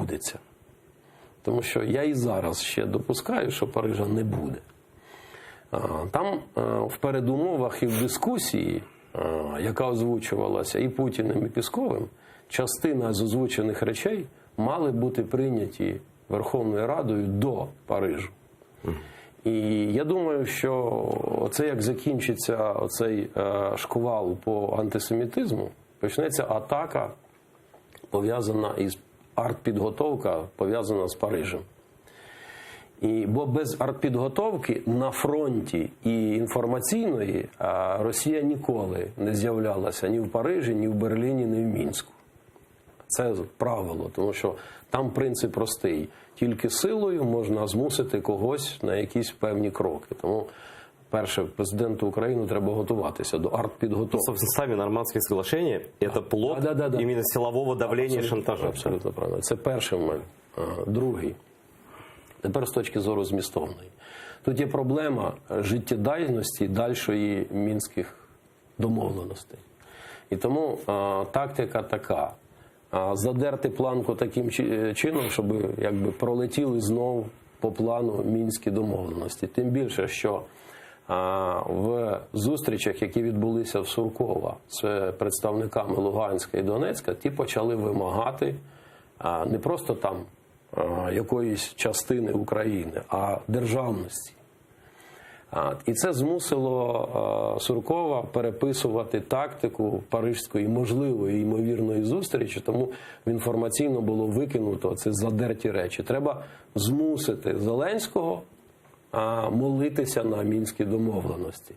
відбудеться. Тому що я і зараз ще допускаю, що Парижа не буде. Там в передумовах і в дискусії, яка озвучувалася і Путіним, і Пєсковим, частина з озвучених речей мали бути прийняті Верховною Радою до Парижу. І я думаю, що оце як закінчиться оцей шквал по антисемітизму, почнеться атака, пов'язана із артпідготовка, пов'язана з Парижем. Бо без артпідготовки на фронті і інформаційної Росія ніколи не з'являлася ні в Парижі, ні в Берліні, ні в Мінську. Це правило, тому що там принцип простий. Тільки силою можна змусити когось на якісь певні кроки. Тому, перше, президенту України треба готуватися до артпідготовки. Собственно, самі Нормандські соглашення – це плод іменно силового давлення і шантажу. Абсолютно правильно. Це перший момент. Другий. Тепер з точки зору змістовної. Тут є проблема життєдайності дальшої мінських домовленостей. І тому тактика така. Задерти планку таким чином, щоб якби пролетіли знову по плану мінські домовленості. Тим більше, що в зустрічах, які відбулися в Суркова з представниками Луганська і Донецька, ті почали вимагати не просто там якоїсь частини України, а державності. І це змусило Суркова переписувати тактику паризької можливої і ймовірної зустрічі, тому інформаційно було викинуто ці задерті речі. Треба змусити Зеленського молитися на мінські домовленості.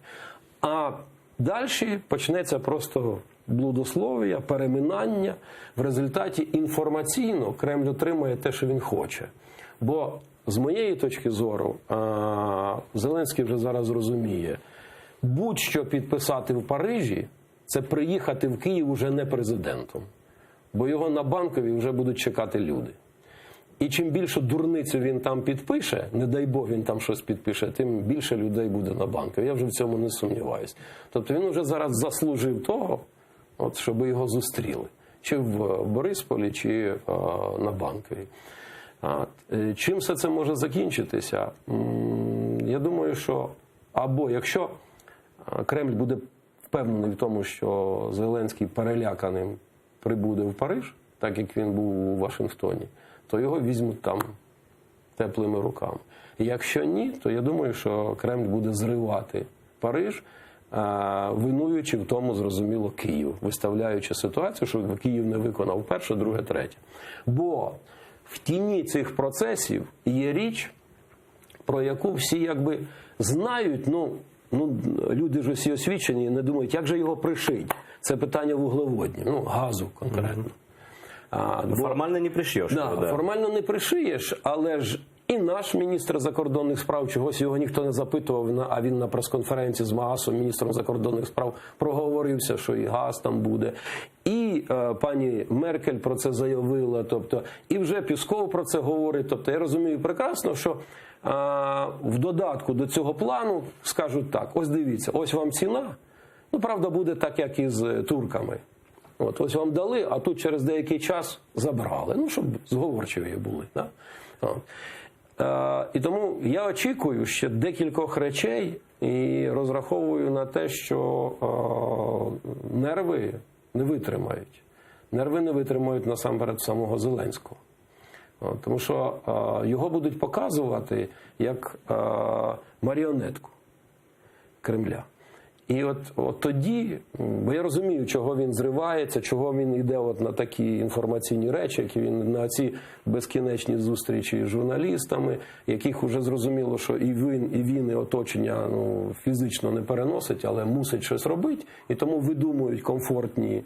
А далі почнеться просто блудослов'я, переминання. В результаті інформаційно Кремль отримає те, що він хоче. Бо з моєї точки зору, Зеленський вже зараз розуміє, будь-що підписати в Парижі – це приїхати в Київ уже не президентом. Бо його на Банковій вже будуть чекати люди. І чим більше дурницю він там підпише, не дай Бог він там щось підпише, тим більше людей буде на Банковій. Я вже в цьому не сумніваюся. Тобто він вже зараз заслужив того, щоб його зустріли. Чи в Борисполі, чи на Банковій. Чим все це може закінчитися? Я думаю, що або якщо Кремль буде впевнений в тому, що Зеленський переляканим прибуде в Париж, так як він був у Вашингтоні, то його візьмуть там теплими руками. Якщо ні, то я думаю, що Кремль буде зривати Париж, винуючи в тому, зрозуміло, Київ, виставляючи ситуацію, що Київ не виконав перше, друге, третє. Бо в тіні цих процесів є річ, про яку всі якби знають, люди ж усі освічені і не думають, як же його пришить. Це питання вуглеводні, газу конкретно. Формально не пришиєш. Формально не пришиєш, але ж і наш міністр закордонних справ, чогось його ніхто не запитував, а він на прес-конференції з Маасом, міністром закордонних справ, проговорився, що і газ там буде. І пані Меркель про це заявила, тобто, і вже Пєсков про це говорить. Тобто, я розумію прекрасно, що в додатку до цього плану скажуть так, ось дивіться, ось вам ціна, правда буде так, як і з турками. Ось вам дали, а тут через деякий час забрали, щоб зговорчиві були. Да? І тому я очікую ще декількох речей і розраховую на те, що нерви не витримають. Нерви не витримають насамперед самого Зеленського. Тому що його будуть показувати як маріонетку Кремля. І от тоді, бо я розумію, чого він зривається, чого він йде на такі інформаційні речі, які він на ці безкінечні зустрічі з журналістами, яких вже зрозуміло, що і він, і оточення фізично не переносить, але мусить щось робити, і тому видумують комфортні,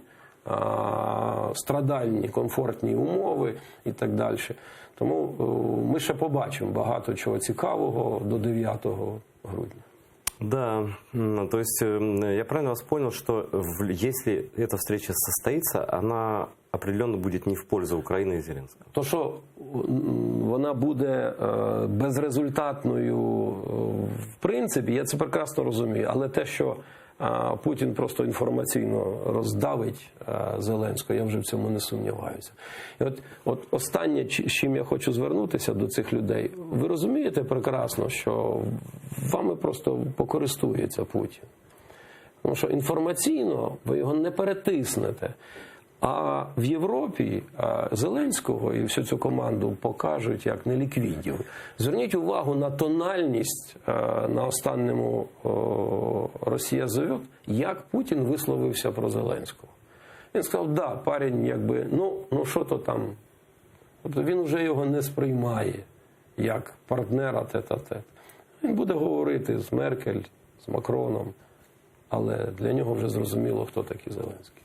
страдальні, комфортні умови і так далі. Тому ми ще побачимо багато чого цікавого до 9 грудня. Да, то есть я правильно вас понял, что если эта встреча состоится, она определенно будет не в пользу України і Зеленського? То, що вона буде безрезультатною, в принципі, я це прекрасно розумію, але те, що а Путін просто інформаційно роздавить Зеленського, я вже в цьому не сумніваюся. І от останнє, з чим я хочу звернутися до цих людей, ви розумієте прекрасно, що вами просто покористується Путін. Тому що інформаційно ви його не перетиснете. А в Європі Зеленського і всю цю команду покажуть як неліквідів. Зверніть увагу на тональність на останньому «Росія зовет», як Путін висловився про Зеленського. Він сказав, да, парень, якби, ну що то там. Тобто він вже його не сприймає як партнера тет-а-тет. Він буде говорити з Меркель, з Макроном, але для нього вже зрозуміло, хто такий Зеленський.